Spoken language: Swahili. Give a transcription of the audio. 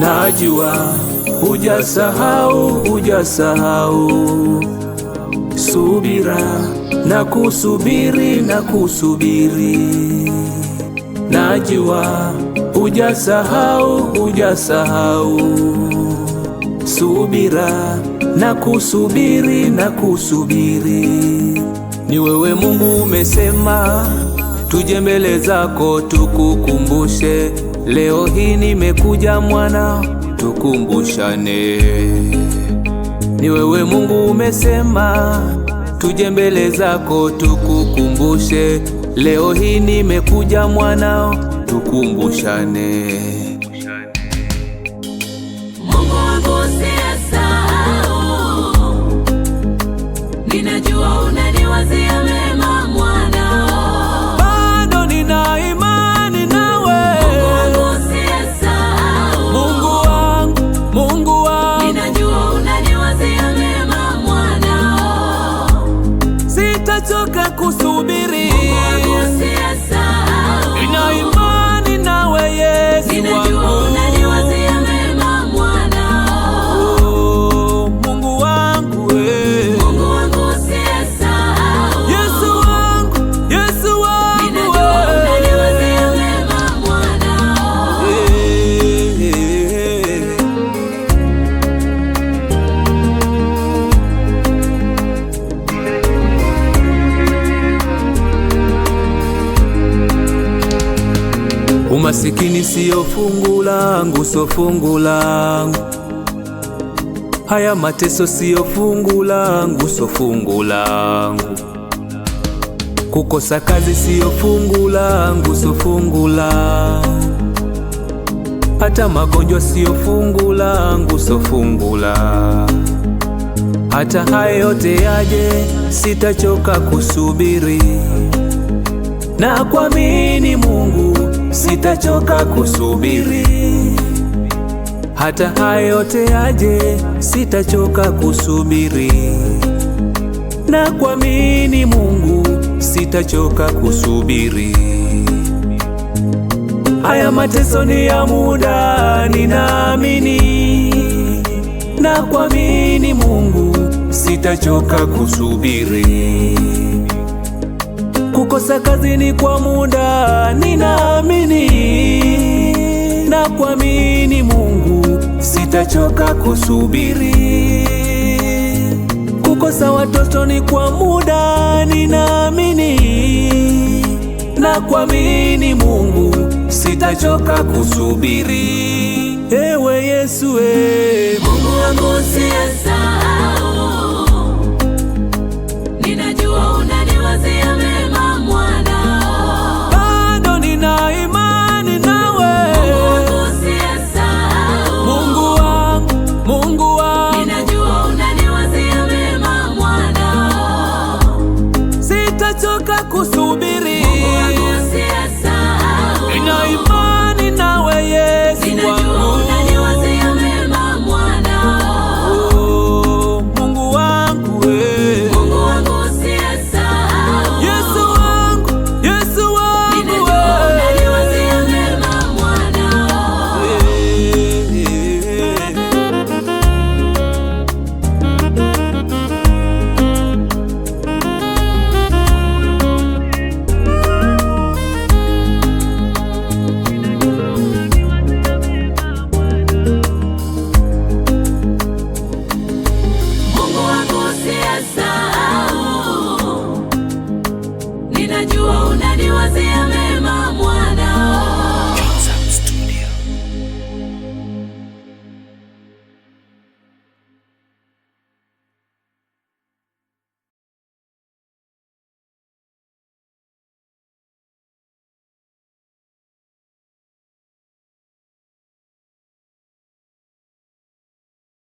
najua hujasahau, hujasahau. Subira na kusubiri, na kusubiri, najua hujasahau, hujasahau. Subira na kusubiri, na kusubiri. Ni wewe Mungu umesema tuje mbele zako tukukumbushe. Leo hii nimekuja mwana, tukumbushane. Ni wewe Mungu umesema tuje mbele zako tukukumbushe. Leo hii nimekuja mwana, tukumbushane. Mungu wangu usiyesahau, ninajua unaniwazia mema mwana. Bado nina imani nawe. Mungu wangu usiyesahau, Mungu wangu, Mungu wangu, ninajua unaniwazia mema mwana. sitachoka kusubiri. Mungu wangu usiyesahau, Nina imani nawe Yesu ninajua wangu. unaniwazia mema mwana. Oh, Mungu wangu we. Mungu wangu usiyesahau, Yesu wangu, Yesu wangu ninajua we. unaniwazia mema mwana. Umasikini siyo fungu langu, so fungu langu. Haya mateso siyo fungu langu, so fungu langu. Kukosa kazi siyo fungu langu, so fungu langu. Hata magonjwa siyo fungu langu, so fungu langu. Hata haya yote yaje, sitachoka kusubiri. Na kuamini Mungu, sitachoka kusubiri. Hata haya yote yaje, sitachoka kusubiri. Na kuamini Mungu, sitachoka kusubiri. Haya mateso ni ya muda, ninaamini. Na kuamini Mungu, sitachoka kusubiri. Kukosa kazi ni kwa muda, ninaamini. Na kuamini Mungu, sitachoka kusubiri. Kukosa watoto ni kwa muda, ninaamini. Na kuamini Mungu, sitachoka kusubiri. Ewe Yesu we. Mungu wangu usiyesahau, ninajua unaniwazia mema mwana. Bado nina imani nawe. Mungu wangu usiyesahau, Mungu wangu, Mungu wangu, ninajua unaniwazia mema mwana. sitachoka kusubiri. Mungu wangu usiyesahau, Nina imani nawe Yesu ninajua wangu. unaniwazia mema mwana. Oh, Mungu wangu we. Mungu wangu usiyesahau, Yesu wangu, Yesu wangu ninajua we. unaniwazia mema mwana. Mungu wangu usiyesahau, ninajua unaniwazia mema.